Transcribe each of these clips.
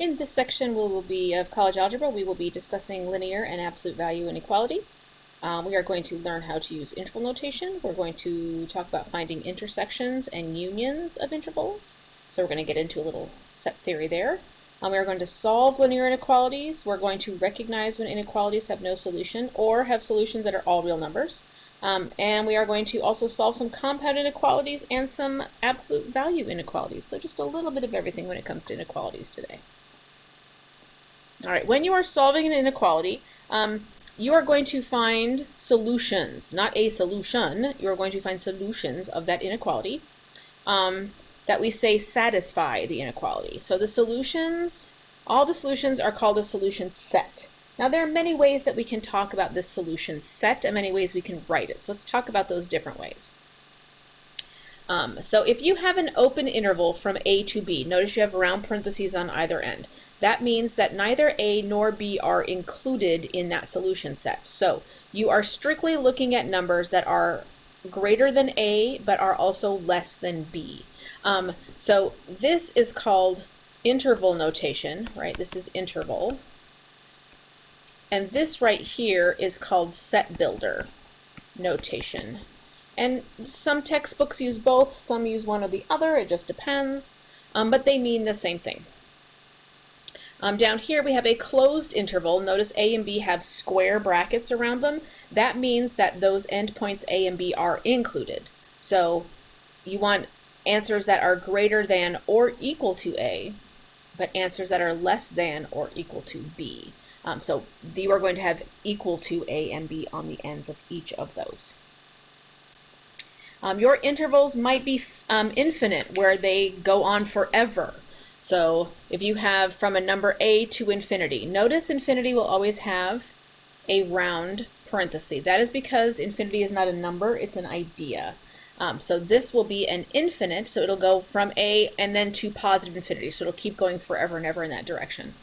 In this section of college algebra, we will be discussing linear and absolute value inequalities. We are going to learn how to use interval notation. We're going to talk about finding intersections and unions of intervals. So we're going to get into a little set theory there. We are going to solve linear inequalities. We're going to recognize when inequalities have no solution or have solutions that are all real numbers. And we are going to also solve some compound inequalities and some absolute value inequalities. So just a little bit of everything when it comes to inequalities today. All right, when you are solving an inequality, you are going to find solutions, not a solution. You are going to find solutions of that inequality that we say satisfy the inequality. So the solutions, all the solutions are called a solution set. Now there are many ways that we can talk about this solution set and many ways we can write it. So let's talk about those different ways. So if you have an open interval from A to B, notice you have round parentheses on either end. That means that neither A nor B are included in that solution set. So you are strictly looking at numbers that are greater than A but are also less than B. So this is called interval notation, right? This is interval. And this right here is called set builder notation. And some textbooks use both, some use one or the other, it just depends, but they mean the same thing. Down here we have a closed interval. Notice A and B have square brackets around them. That means that those endpoints A and B are included. So you want answers that are greater than or equal to A, but answers that are less than or equal to B. So you are going to have equal to A and B on the ends of each of those. Your intervals might be infinite, where they go on forever. So if you have from a number A to infinity, notice infinity will always have a round parenthesis. That is because infinity is not a number, it's an idea. So this will be an infinite, so it'll go from A and then to positive infinity. So it'll keep going forever and ever in that direction.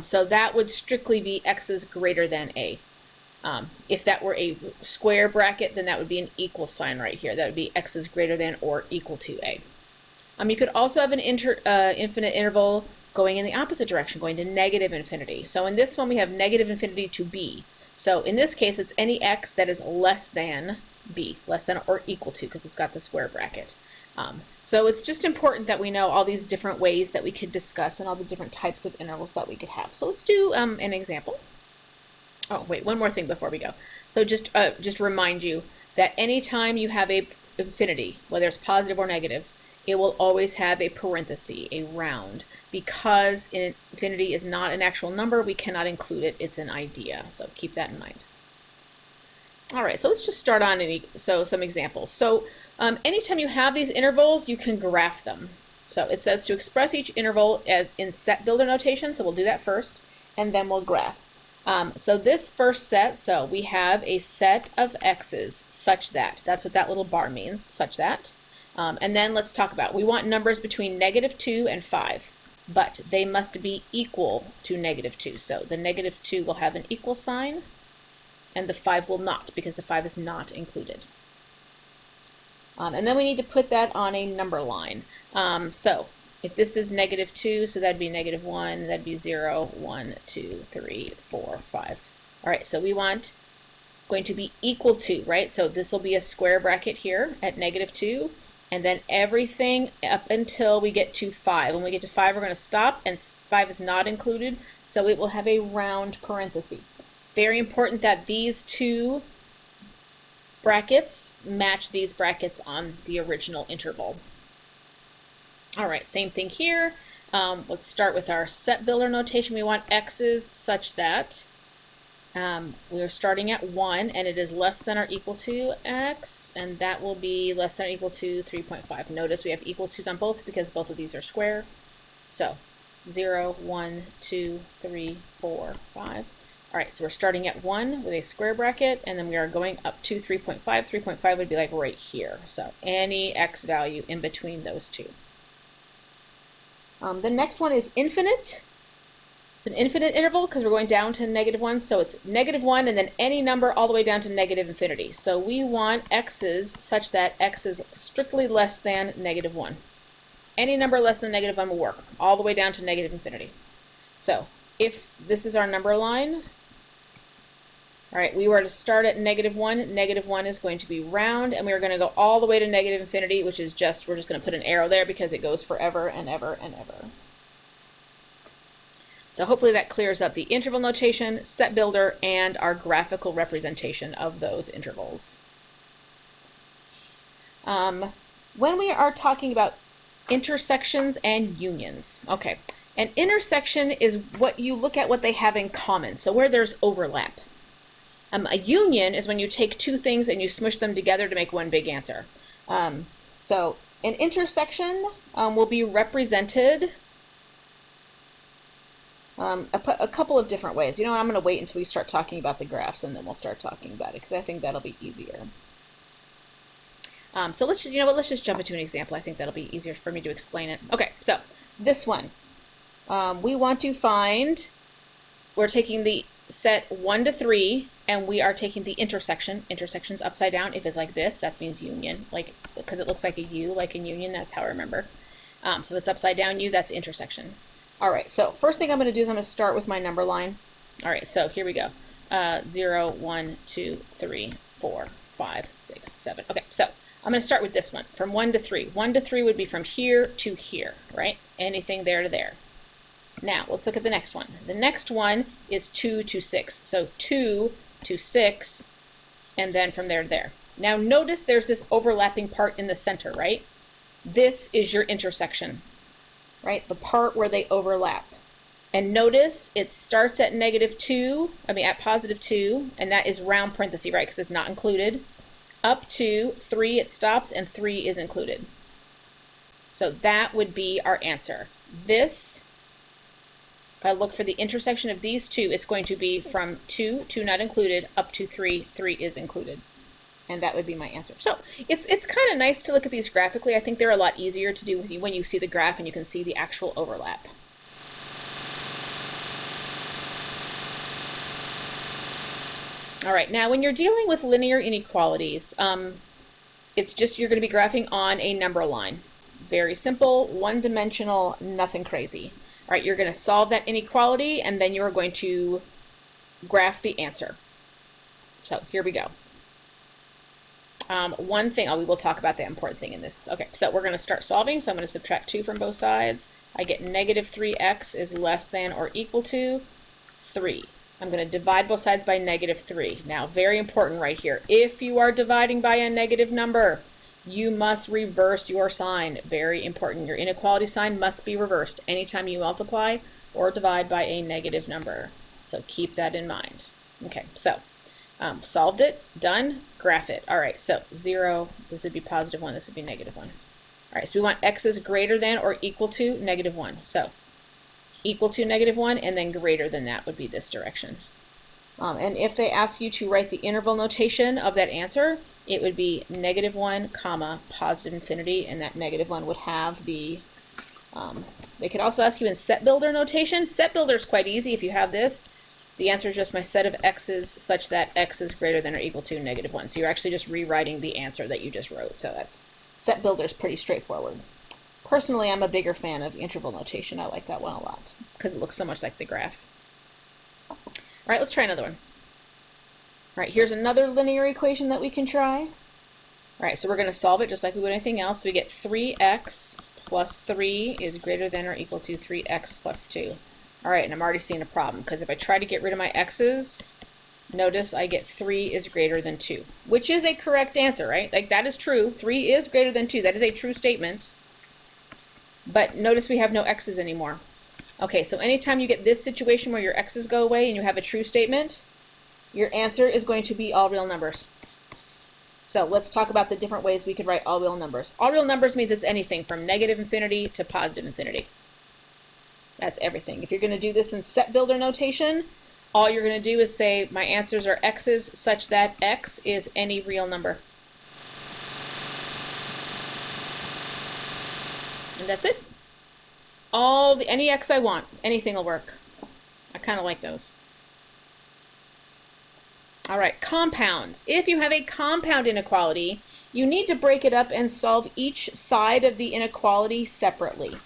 So that would strictly be x is greater than A. If that were a square bracket, then that would be an equal sign right here. That would be x is greater than or equal to A. You could also have an infinite interval going in the opposite direction, going to negative infinity. So in this one we have negative infinity to B. So in this case it's any x that is less than B, less than or equal to, because it's got the square bracket. So it's just important that we know all these different ways that we could discuss and all the different types of intervals that we could have. So let's do an example. Oh, wait, one more thing before we go. So just remind you that anytime you have a infinity, whether it's positive or negative, it will always have a parenthesis, a round. Because infinity is not an actual number, we cannot include it. It's an idea. So keep that in mind. All right, so let's just start on some examples. So anytime you have these intervals, you can graph them. So it says to express each interval as in set builder notation. So we'll do that first, and then we'll graph. So this first set, so we have a set of x's such that, that's what that little bar means, such that. And then let's talk about, we want numbers between -2 and 5, but they must be equal to -2. So the -2 will have an equal sign, and the 5 will not, because the 5 is not included. And then we need to put that on a number line. So if this is -2, so that'd be -1, that'd be 0, 1, 2, 3, 4, 5. All right, so we want going to be equal to, right? So this will be a square bracket here at -2, and then everything up until we get to 5. When we get to 5, we're going to stop, and 5 is not included, so it will have a round parenthesis. Very important that these two brackets match these brackets on the original interval. All right, same thing here. Let's start with our set builder notation. We want x's such that we are starting at 1, and it is less than or equal to x, and that will be less than or equal to 3.5. Notice we have equals to on both because both of these are square. So 0, 1, 2, 3, 4, 5. All right, so we're starting at 1 with a square bracket, and then we are going up to 3.5. 3.5 would be like right here. So any x value in between those two. The next one is infinite. It's an infinite interval because we're going down to -1, so it's -1 and then any number all the way down to negative infinity. So we want x's such that x is strictly less than -1. Any number less than -1 will work, all the way down to negative infinity. So if this is our number line, all right, we were to start at -1. -1 is going to be round, and we are going to go all the way to negative infinity, which is just, we're just going to put an arrow there because it goes forever and ever and ever. So hopefully that clears up the interval notation, set builder, and our graphical representation of those intervals. When we are talking about intersections and unions, okay, an intersection is what you look at what they have in common, so where there's overlap. A union is when you take two things and you smush them together to make one big answer. So an intersection will be represented a couple of different ways. You know what, I'm going to wait until we start talking about the graphs and then we'll start talking about it because I think that'll be easier. So let's just, let's just jump into an example. I think that'll be easier for me to explain it. Okay, so this one. We want to find, we're taking the set 1 to 3, and we are taking the intersection. Intersection's upside down. If it's like this, that means union, like, because it looks like a U, like in union, that's how I remember. So if it's upside down U, that's intersection. All right, so first thing I'm going to do is I'm going to start with my number line. All right, so here we go. 0, 1, 2, 3, 4, 5, 6, 7. Okay, so I'm going to start with this one, from 1 to 3. 1 to 3 would be from here to here, right? Anything there to there. Now, let's look at the next one. The next one is 2 to 6. So 2 to 6, and then from there to there. Now notice there's this overlapping part in the center, right? This is your intersection, right? The part where they overlap. And notice it starts at at positive 2, and that is round parenthesis, right? Because it's not included. Up to 3 it stops, and 3 is included. So that would be our answer. This, if I look for the intersection of these two, it's going to be from 2 not included, up to 3 is included. And that would be my answer. So it's kind of nice to look at these graphically. I think they're a lot easier to do with you when you see the graph and you can see the actual overlap. All right, now when you're dealing with linear inequalities, it's just you're going to be graphing on a number line. Very simple, one-dimensional, nothing crazy. All right, you're going to solve that inequality, and then you're going to graph the answer. So here we go. One thing, we will talk about the important thing in this. Okay, so we're going to start solving. So I'm going to subtract 2 from both sides. I get -3x is less than or equal to 3. I'm going to divide both sides by -3. Now, very important right here. If you are dividing by a negative number, you must reverse your sign. Very important. Your inequality sign must be reversed anytime you multiply or divide by a negative number. So keep that in mind. Okay, so solved it, done, graph it. All right, so 0, this would be +1, this would be -1. All right, so we want x is greater than or equal to -1. So equal to -1, and then greater than that would be this direction. And if they ask you to write the interval notation of that answer, it would be -1, comma, positive infinity, and that -1 would have the, they could also ask you in set builder notation. Set builder is quite easy if you have this. The answer is just my set of x's such that x is greater than or equal to -1. So you're actually just rewriting the answer that you just wrote. So that's, set builder is pretty straightforward. Personally, I'm a bigger fan of interval notation. I like that one a lot because it looks so much like the graph. All right, let's try another one. All right, here's another linear equation that we can try. All right, so we're going to solve it just like we would anything else. So we get 3x plus 3 is greater than or equal to 3x plus 2. All right, and I'm already seeing a problem because if I try to get rid of my x's, notice I get 3 is greater than 2, which is a correct answer, right? Like that is true. 3 is greater than 2. That is a true statement. But notice we have no x's anymore. Okay, so anytime you get this situation where your x's go away and you have a true statement, your answer is going to be all real numbers. So let's talk about the different ways we could write all real numbers. All real numbers means it's anything from -infinity to positive infinity. That's everything. If you're going to do this in set builder notation, all you're going to do is say my answers are x's such that x is any real number. And that's it. Any x I want, anything will work. I kind of like those. All right, compounds. If you have a compound inequality, you need to break it up and solve each side of the inequality separately.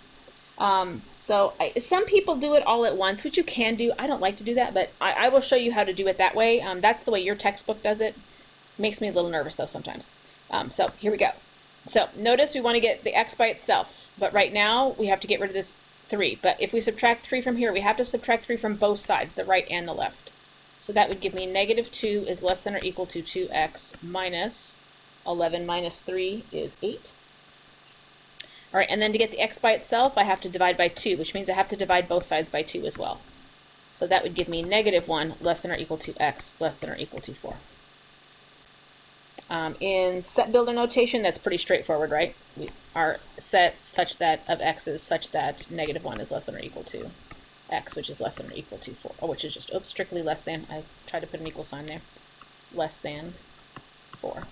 Some people do it all at once, which you can do. I don't like to do that, but I will show you how to do it that way. That's the way your textbook does it. Makes me a little nervous though sometimes. So here we go. So notice we want to get the x by itself, but right now we have to get rid of this 3. But if we subtract 3 from here, we have to subtract 3 from both sides, the right and the left. So that would give me -2 is less than or equal to 2x minus 11 minus 3 is 8. All right, and then to get the x by itself, I have to divide by 2, which means I have to divide both sides by 2 as well. So that would give me -1 less than or equal to x less than or equal to 4. In set builder notation, that's pretty straightforward, right? We are set such that of x's such that -1 is less than or equal to x, which is less than or equal to 4. Oh, which is just, oops, strictly less than. I tried to put an equal sign there. Less than 4.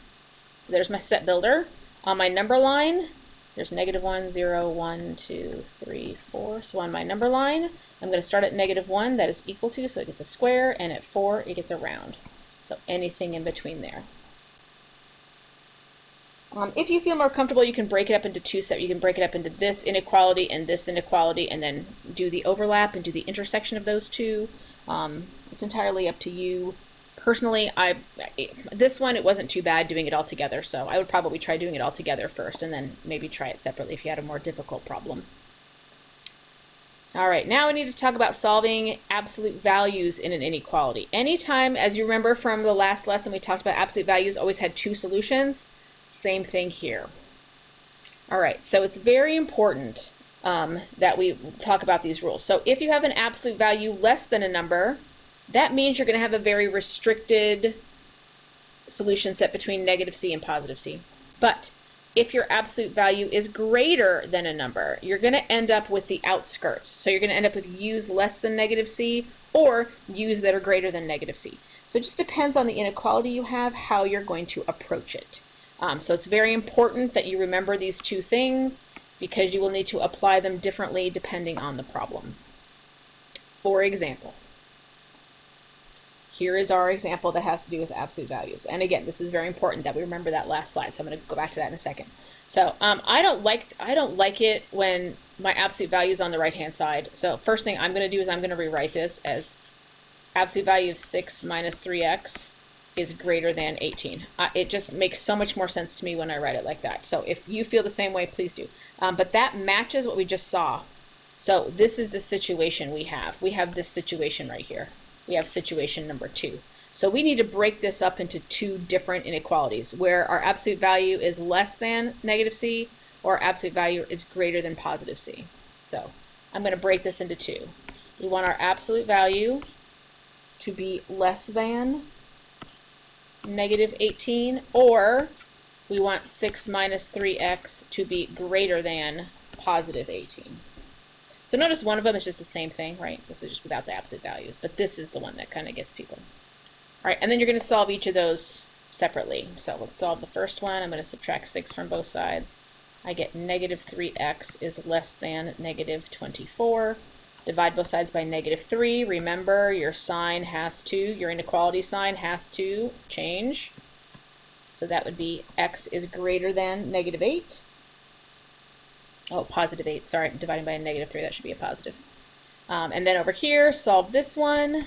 So there's my set builder. On my number line, there's -1, 0, 1, 2, 3, 4. So on my number line, I'm going to start at -1, that is equal to, so it gets a square, and at 4, it gets a round. So anything in between there. If you feel more comfortable, you can break it up into 2 steps. You can break it up into this inequality and this inequality, and then do the overlap and do the intersection of those two. It's entirely up to you. Personally, this one, it wasn't too bad doing it all together, so I would probably try doing it all together first and then maybe try it separately if you had a more difficult problem. All right, now we need to talk about solving absolute values in an inequality. Anytime, as you remember from the last lesson, we talked about absolute values always had 2 solutions. Same thing here. All right, so it's very important that we talk about these rules. So if you have an absolute value less than a number, that means you're going to have a very restricted solution set between -c and +c. But if your absolute value is greater than a number, you're going to end up with the outskirts. So you're going to end up with u's less than -c or u's that are greater than -c. So it just depends on the inequality you have, how you're going to approach it. So it's very important that you remember these 2 things because you will need to apply them differently depending on the problem. For example, here is our example that has to do with absolute values. And again, this is very important that we remember that last slide, so I'm going to go back to that in a second. So I don't like it when my absolute value is on the right-hand side. So first thing I'm going to do is I'm going to rewrite this as absolute value of 6 minus 3x is greater than 18. It just makes so much more sense to me when I write it like that. So if you feel the same way, please do. But that matches what we just saw. So this is the situation we have. We have this situation right here. We have situation number 2. So we need to break this up into 2 different inequalities where our absolute value is less than -c or absolute value is greater than +c. So I'm going to break this into 2. We want our absolute value to be less than -18, or we want 6 minus 3x to be greater than +18. So notice one of them is just the same thing, right? This is just without the absolute values, but this is the one that kind of gets people. All right, and then you're going to solve each of those separately. So let's solve the first one. I'm going to subtract 6 from both sides. I get -3x is less than -24. Divide both sides by -3. Remember, your sign has to, your inequality sign has to change. So that would be x is greater than -8. Oh, +8. Sorry, I'm dividing by a -3. That should be a positive. And then over here, solve this one.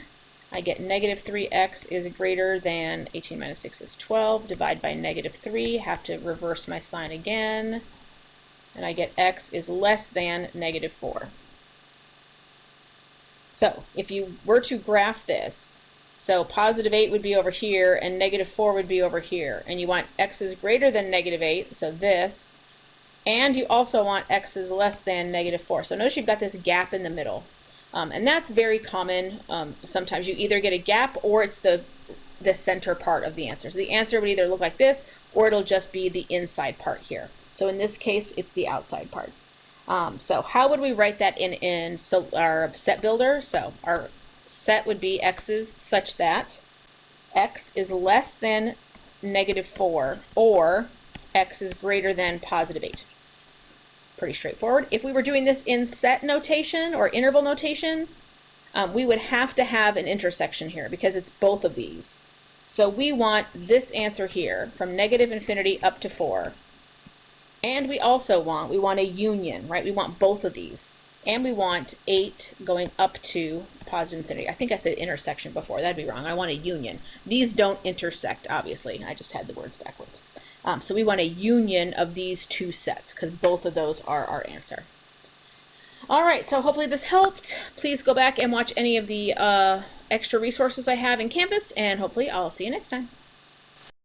I get -3x is greater than 18 minus 6 is 12. Divide by -3. Have to reverse my sign again. And I get x is less than -4. So if you were to graph this, so +8 would be over here and -4 would be over here, and you want x is greater than -8, so this, and you also want x is less than -4. So notice you've got this gap in the middle, and that's very common. Sometimes you either get a gap or it's the center part of the answer. So the answer would either look like this or it'll just be the inside part here. So in this case, it's the outside parts. So how would we write that in our set builder? So our set would be x's such that x is less than -4 or x is greater than +8. Pretty straightforward. If we were doing this in set notation or interval notation, we would have to have an intersection here because it's both of these. So we want this answer here from -∞ up to 4. And we also want a union, right? We want both of these. and we want 8 going up to positive infinity. I think I said intersection before. That'd be wrong. I want a union. These don't intersect, obviously. I just had the words backwards. So we want a union of these two sets because both of those are our answer. All right, so hopefully this helped. Please go back and watch any of the extra resources I have in Canvas, and hopefully I'll see you next time.